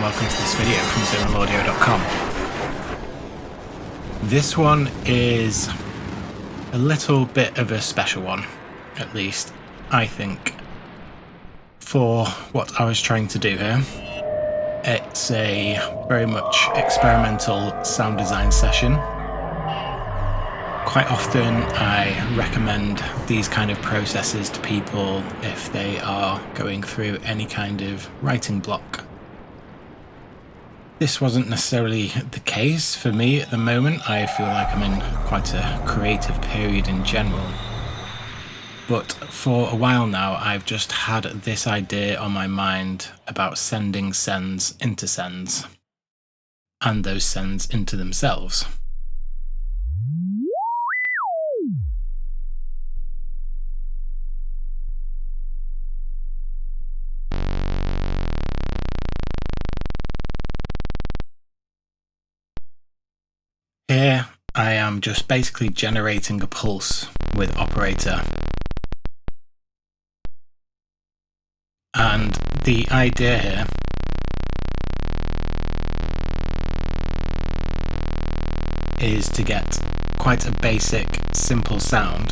welcome to this video from zonalaudio.com. This one is a little bit of a special one, at least I think, for what I was trying to do here. It's a very much experimental sound design session. Quite often I recommend these kind of processes to people if they are going through any kind of writing block. This wasn't necessarily the case for me at the moment. I feel like I'm in quite a creative period in general. But for a while now, I've just had this idea on my mind about sending sends into sends, and those sends into themselves. Here I am just basically generating a pulse with operator. And the idea here is to get quite a basic, simple sound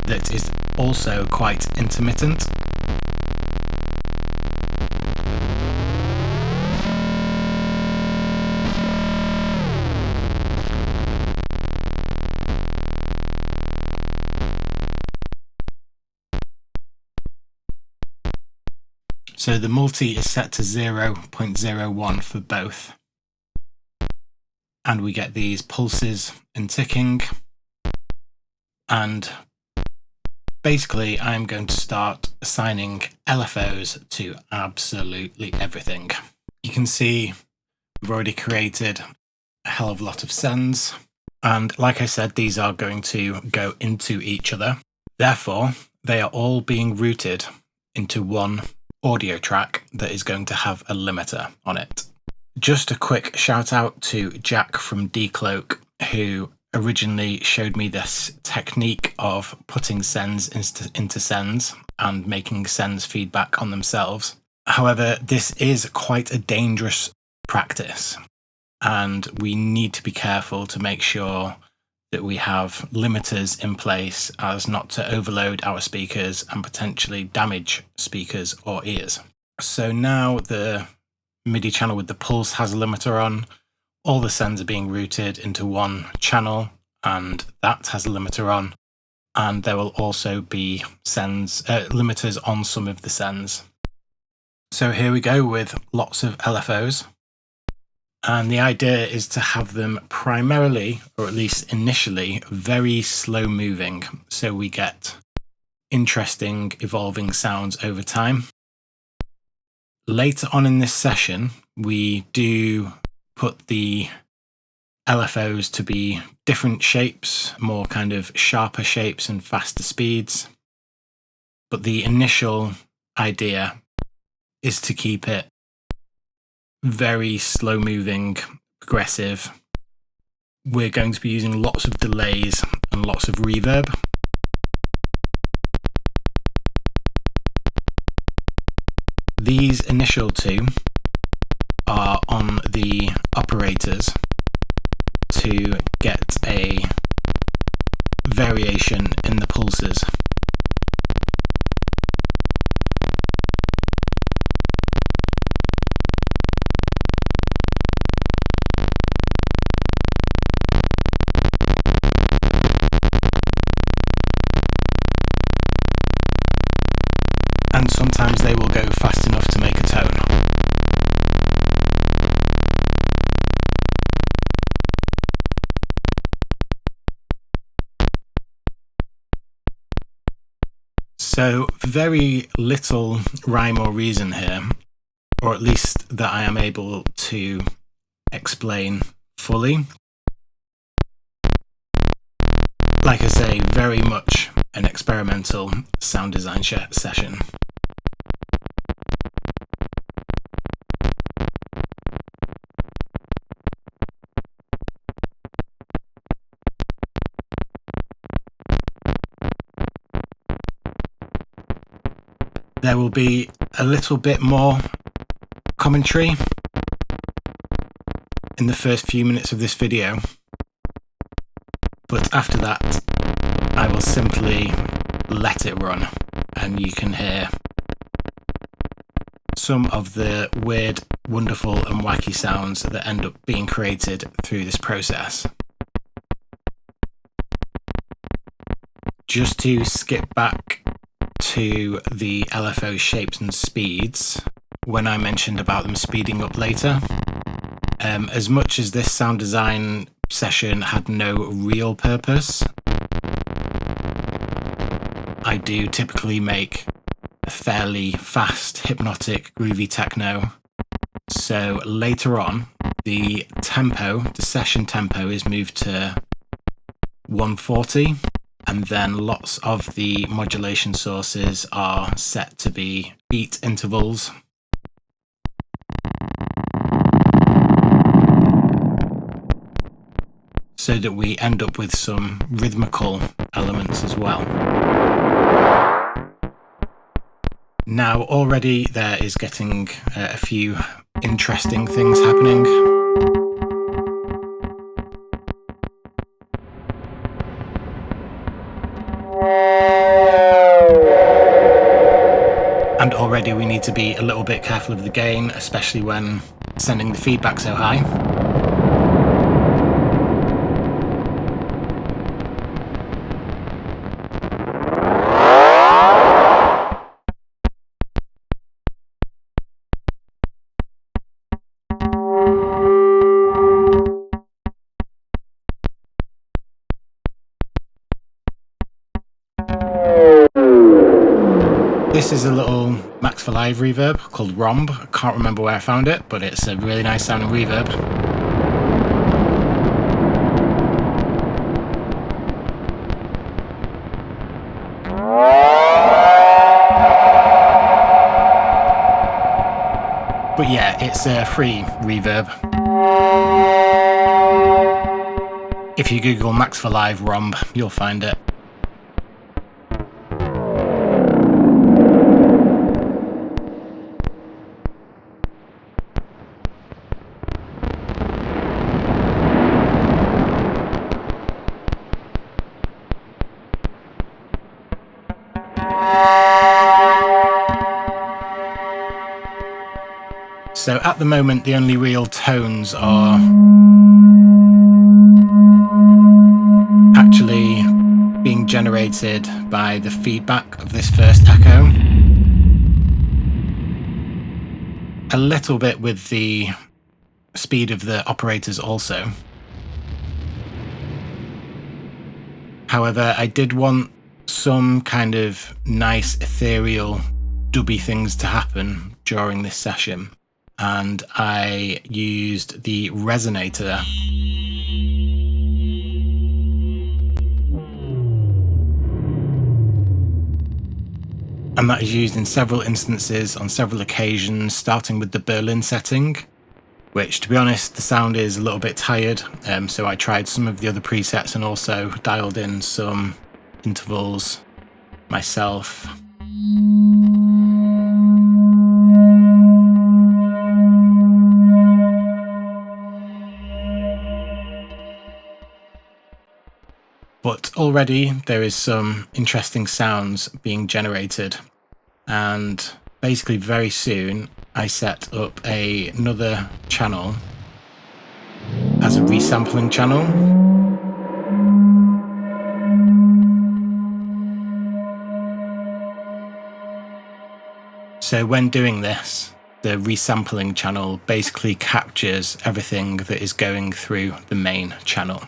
that is also quite intermittent. So the multi is set to 0.01 for both. And we get these pulses and ticking. And basically I'm going to start assigning LFOs to absolutely everything. You can see we've already created a hell of a lot of sends. And like I said, these are going to go into each other. Therefore, they are all being routed into one audio track that is going to have a limiter on it. Just a quick shout out to Jack from Decloak, who originally showed me this technique of putting sends into sends and making sends feedback on themselves. However, this is quite a dangerous practice, and we need to be careful to make sure that we have limiters in place as not to overload our speakers and potentially damage speakers or ears. So now the MIDI channel with the pulse has a limiter on, all the sends are being routed into one channel and that has a limiter on, and there will also be limiters on some of the sends. So here we go with lots of LFOs. And the idea is to have them primarily, or at least initially, very slow moving, so we get interesting evolving sounds over time. Later on in this session, we do put the LFOs to be different shapes, more kind of sharper shapes and faster speeds. But the initial idea is to keep it very slow moving, progressive. We're going to be using lots of delays and lots of reverb. These initial two are on the operators to get a variation in the pulses. And sometimes they will go fast enough to make a tone. So very little rhyme or reason here, or at least that I am able to explain fully. Like I say, very much an experimental sound design session. There will be a little bit more commentary in the first few minutes of this video, but after that I will simply let it run and you can hear some of the weird, wonderful and wacky sounds that end up being created through this process. Just to skip back to the LFO shapes and speeds, when I mentioned about them speeding up later, as much as this sound design session had no real purpose, I do typically make a fairly fast, hypnotic, groovy techno. So later on, the tempo, the session tempo is moved to 140, and then lots of the modulation sources are set to be beat intervals. So that we end up with some rhythmical elements as well. Now already there is getting a few interesting things happening. And already we need to be a little bit careful of the gain, especially when sending the feedback so high. This is a little Max for Live reverb called Rhomb. I can't remember where I found it, but it's a really nice sounding reverb. But yeah, it's a free reverb. If you Google Max for Live Rhomb, you'll find it. So at the moment, the only real tones are actually being generated by the feedback of this first echo. A little bit with the speed of the operators also. However, I did want some kind of nice ethereal dubby things to happen during this session, and I used the resonator and that is used in several instances on several occasions, starting with the Berlin setting, which, to be honest, the sound is a little bit tired, so I tried some of the other presets and also dialed in some intervals myself. But already there is some interesting sounds being generated, and basically very soon I set up another channel as a resampling channel. So when doing this, the resampling channel basically captures everything that is going through the main channel.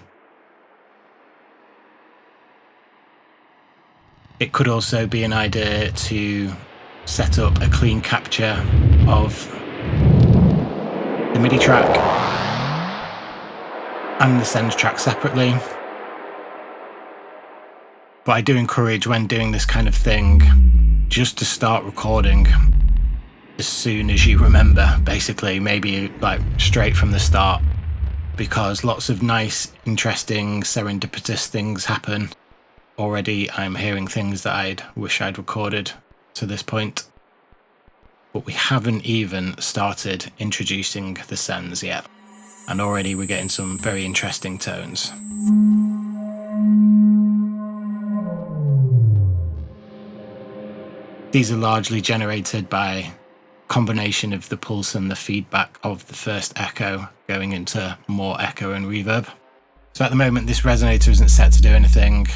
It could also be an idea to set up a clean capture of the MIDI track and the send track separately. But I do encourage, when doing this kind of thing, just to start recording as soon as you remember, basically, maybe like straight from the start, because lots of nice, interesting, serendipitous things happen. Already I'm hearing things that I'd wish I'd recorded to this point. but we haven't even started introducing the sends yet. And already we're getting some very interesting tones. These are largely generated by combination of the pulse and the feedback of the first echo going into more echo and reverb. So at the moment this resonator isn't set to do anything,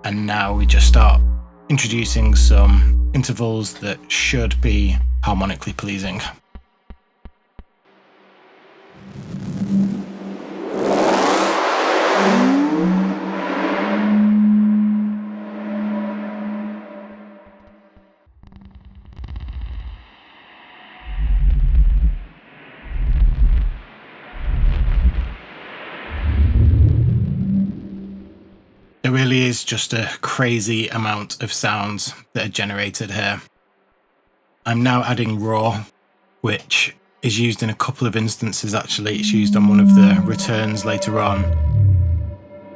and now we just start introducing some intervals that should be harmonically pleasing. There really is just a crazy amount of sounds that are generated here. I'm now adding raw, which is used in a couple of instances actually. It's used on one of the returns later on.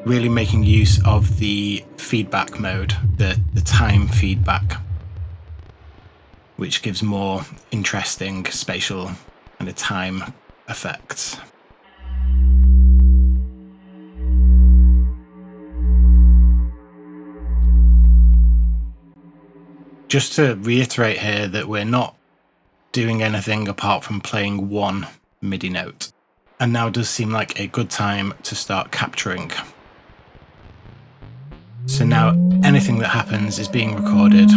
Really making use of the feedback mode, the time feedback, which gives more interesting spatial and a time effects. Just to reiterate here that we're not doing anything apart from playing one MIDI note. And now does seem like a good time to start capturing. So now anything that happens is being recorded.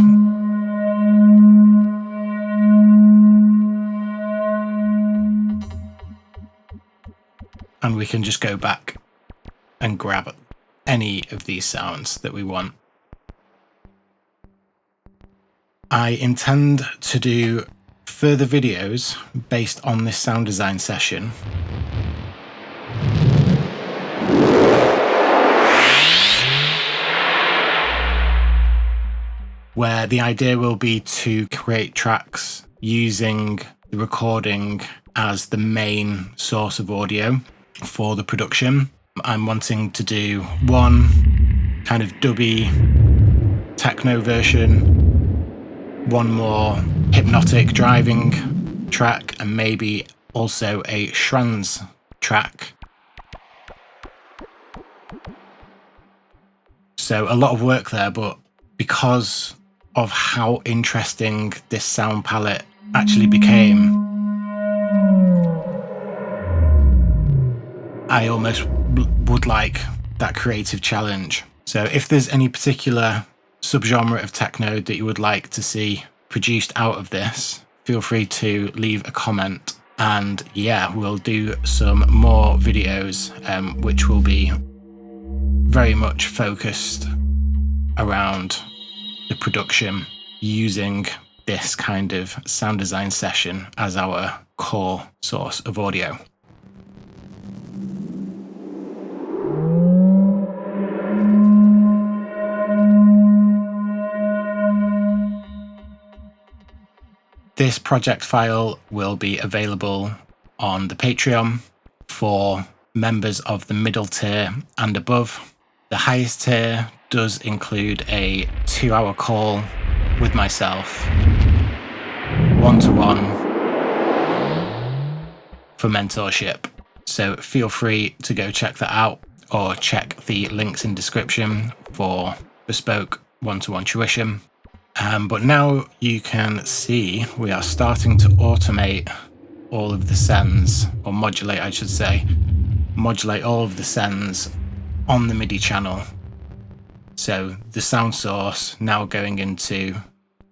And we can just go back and grab any of these sounds that we want. I intend to do further videos based on this sound design session. Where the idea will be to create tracks using the recording as the main source of audio for the production. I'm wanting to do one kind of dubby techno version, one more hypnotic driving track, and maybe also a trance track. So a lot of work there, but because of how interesting this sound palette actually became, I almost would like that creative challenge. So if there's any particular subgenre of techno that you would like to see produced out of this, feel free to leave a comment, and yeah, we'll do some more videos which will be very much focused around the production using this kind of sound design session as our core source of audio. This project file will be available on the Patreon for members of the middle tier and above. The highest tier does include a 2-hour call with myself, one-to-one, for mentorship. So feel free to go check that out, or check the links in description for bespoke one-to-one tuition. But now you can see we are starting to automate all of the sends, or modulate, I should say, modulate all of the sends on the MIDI channel. So the sound source now going into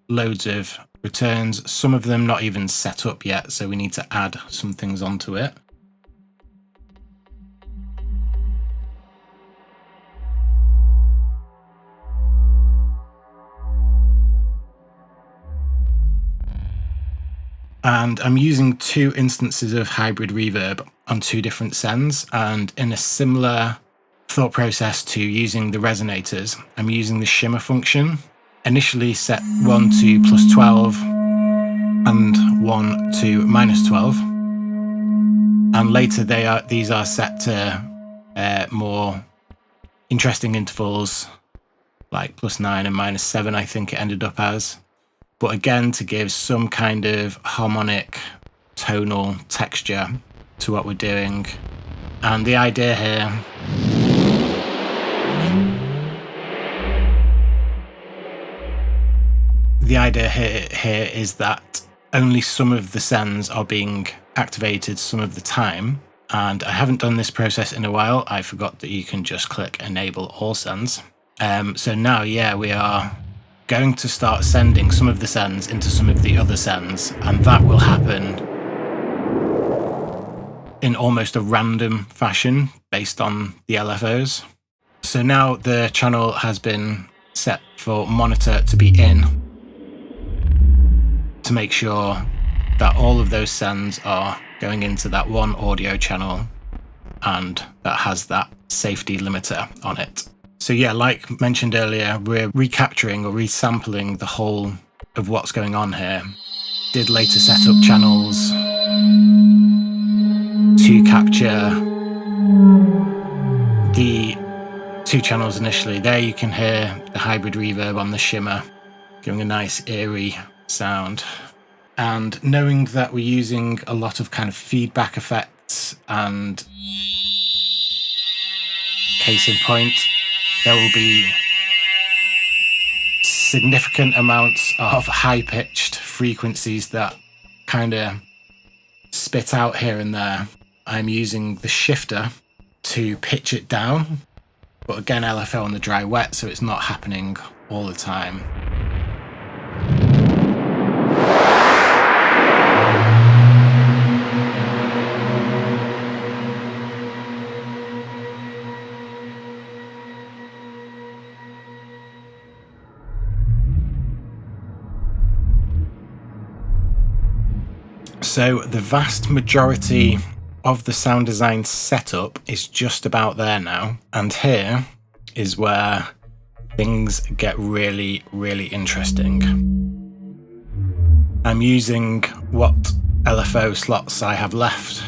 loads of returns, some of them not even set up yet, so we need to add some things onto it. And I'm using 2 instances of hybrid reverb on 2 different sends, and in a similar thought process to using the resonators, I'm using the Shimmer function. Initially set 1 to +12 and 1 to -12, and later these are set to more interesting intervals like +9 and -7, I think it ended up as. but again to give some kind of harmonic tonal texture to what we're doing. And the idea here is that only some of the sends are being activated some of the time. And I haven't done this process in a while. I forgot that you can just click enable all sends. So now, yeah, we are going to start sending some of the sends into some of the other sends, and that will happen in almost a random fashion based on the LFOs. So now the channel has been set for monitor to be in, to make sure that all of those sends are going into that one audio channel and that has that safety limiter on it. So yeah, like mentioned earlier, we're recapturing or resampling the whole of what's going on here. Did later set up channels to capture the 2 channels initially. There you can hear the hybrid reverb on the Shimmer, giving a nice eerie sound. And knowing that we're using a lot of kind of feedback effects, and case in point, there will be significant amounts of high-pitched frequencies that kind of spit out here and there. I'm using the shifter to pitch it down, but again, LFO on the dry wet, so it's not happening all the time. So the vast majority of the sound design setup is just about there now. And here is where things get really, really interesting. I'm using what LFO slots I have left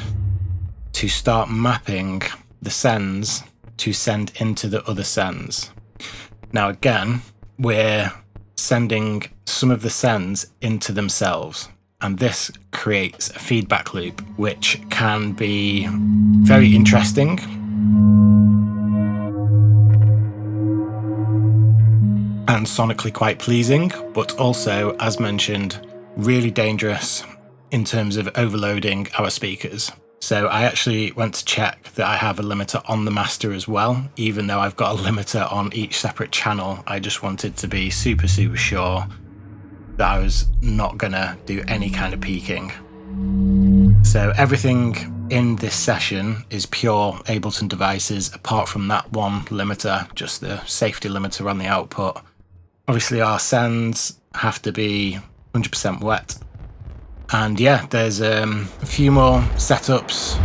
to start mapping the sends to send into the other sends. Now again, we're sending some of the sends into themselves. And this creates a feedback loop, which can be very interesting. And sonically quite pleasing, but also, as mentioned, really dangerous in terms of overloading our speakers. So I actually went to check that I have a limiter on the master as well, even though I've got a limiter on each separate channel. I just wanted to be super, super sure that I was not gonna do any kind of peaking. So everything in this session is pure Ableton devices, apart from that one limiter, just the safety limiter on the output. Obviously our sends have to be 100% wet. And yeah, there's a few more setups.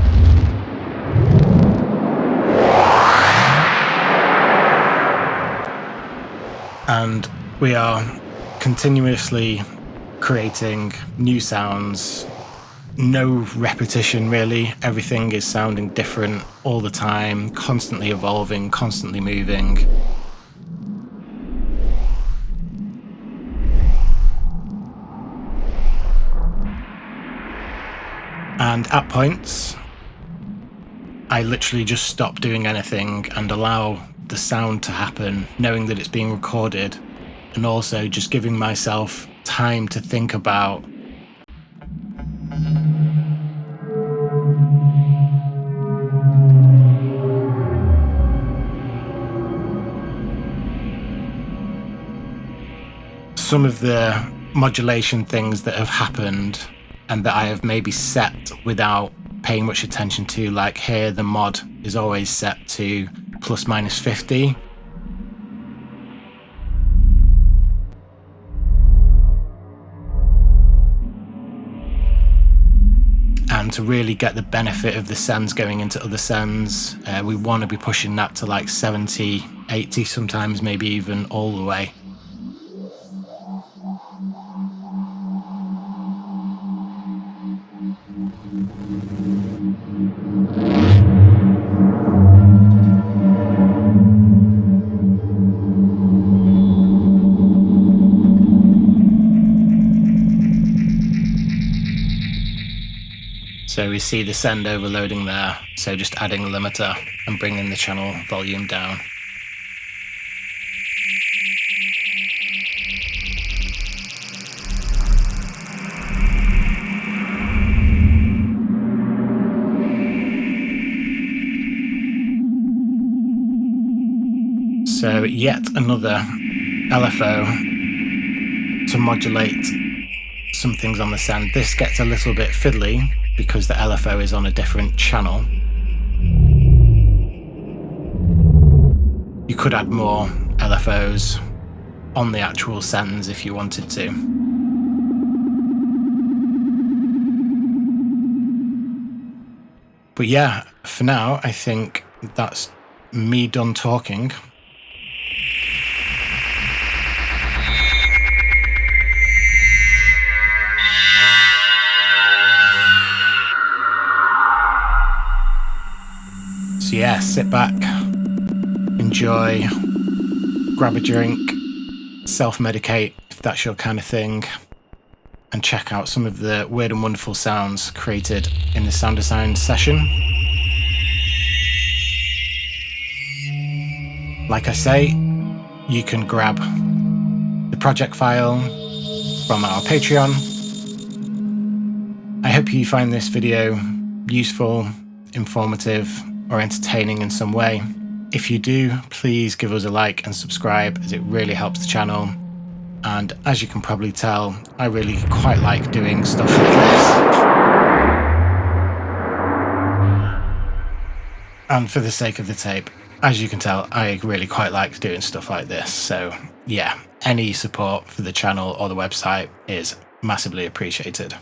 And we are continuously creating new sounds, no repetition really. Everything is sounding different all the time, constantly evolving, constantly moving. And at points, I literally just stop doing anything and allow the sound to happen, knowing that it's being recorded, and also just giving myself time to think about some of the modulation things that have happened and that I have maybe set without paying much attention to. Like here, the mod is always set to ±50. And to really get the benefit of the sends going into other sends, we want to be pushing that to like 70, 80, sometimes maybe even all the way. So we see the send overloading there, so just adding a limiter and bringing the channel volume down. So yet another LFO to modulate some things on the send. This gets a little bit fiddly because the LFO is on a different channel. You could add more LFOs on the actual sends if you wanted to. But yeah, for now, I think that's me done talking. So yeah, sit back, enjoy, grab a drink, self-medicate if that's your kind of thing, and check out some of the weird and wonderful sounds created in the sound design session. Like I say, you can grab the project file from our Patreon. I hope you find this video useful, informative, or entertaining in some way. If you do, please give us a like and subscribe, as it really helps the channel. And as you can probably tell, I really quite like doing stuff like this. And for the sake of the tape, as you can tell, I really quite like doing stuff like this. So yeah, any support for the channel or the website is massively appreciated.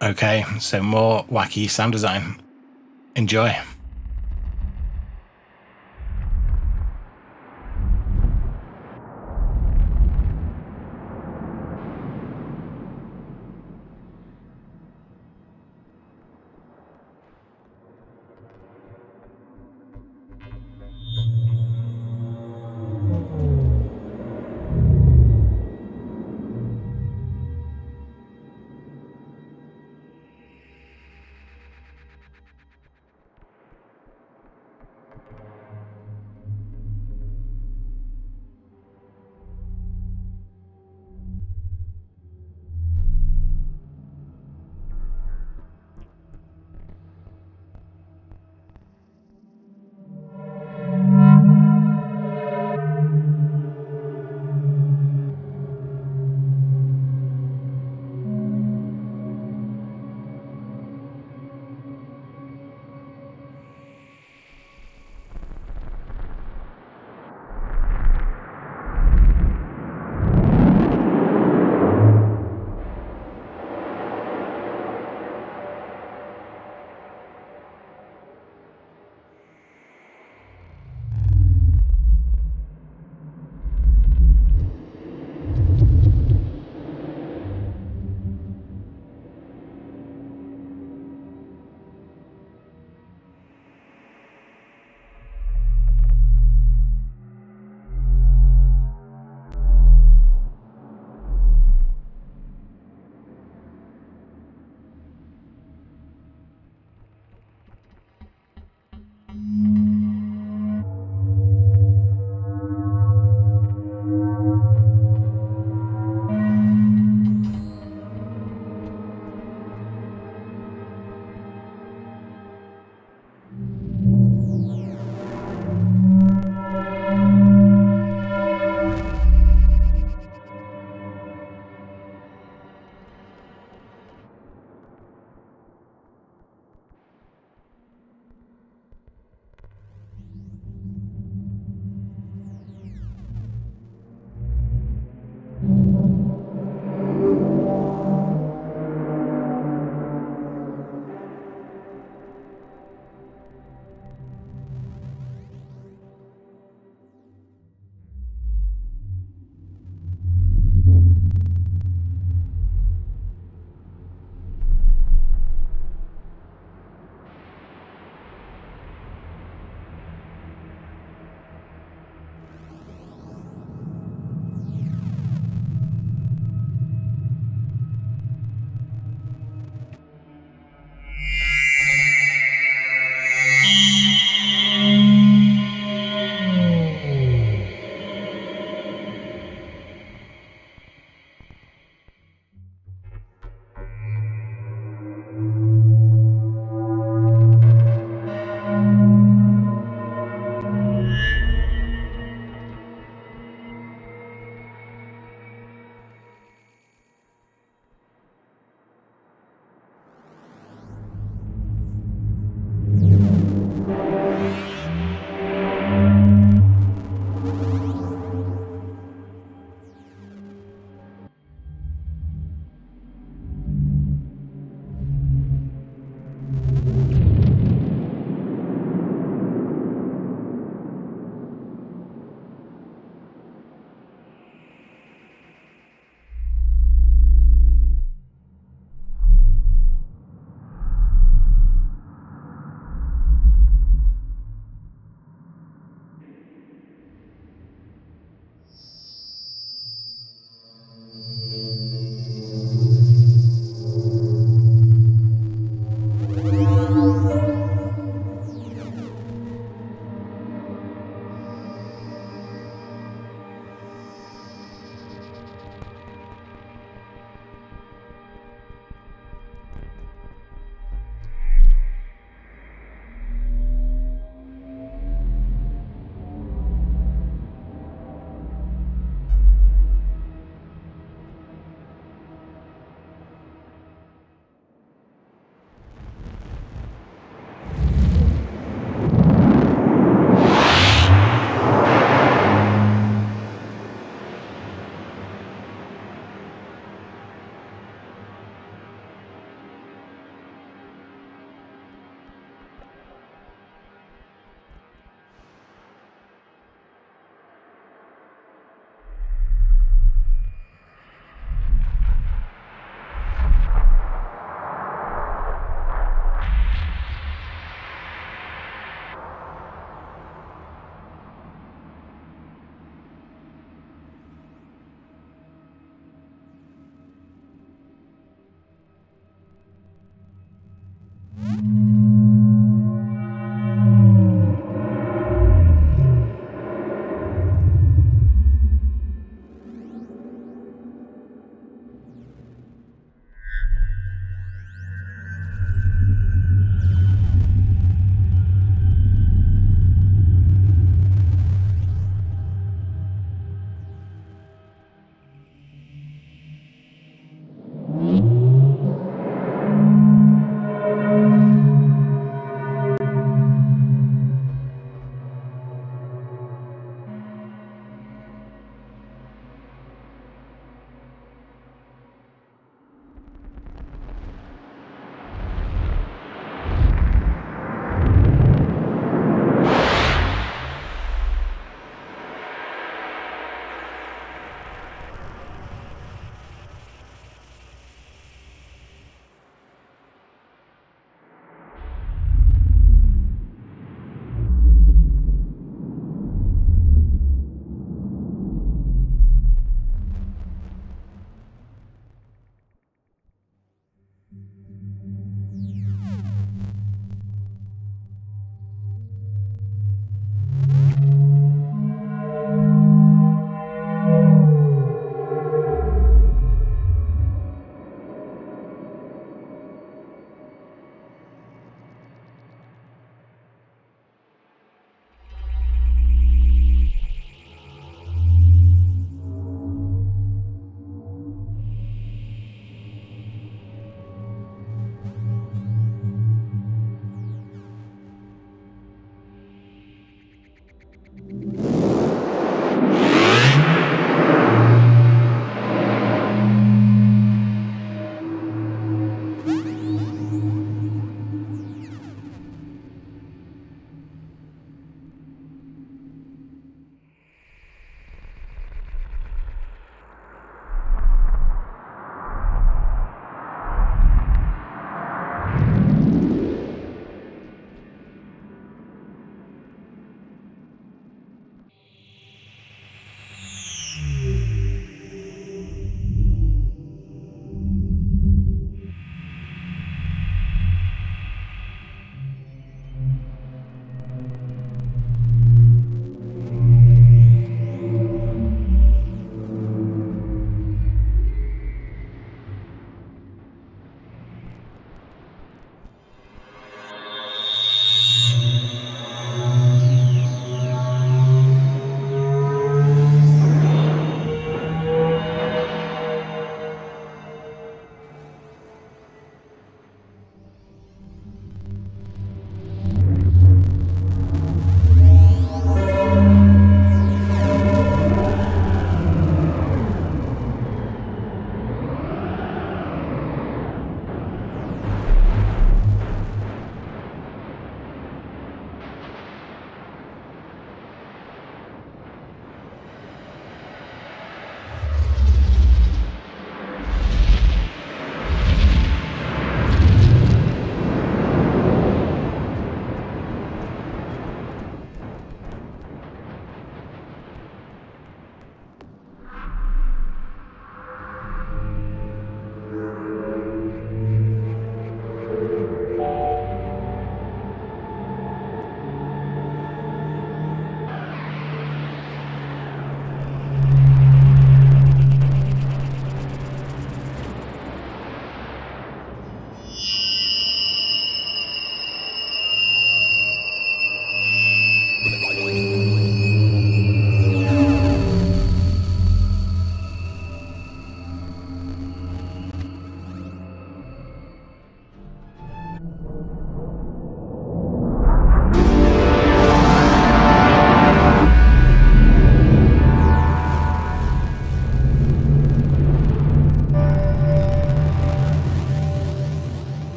Okay, so more wacky sound design. Enjoy.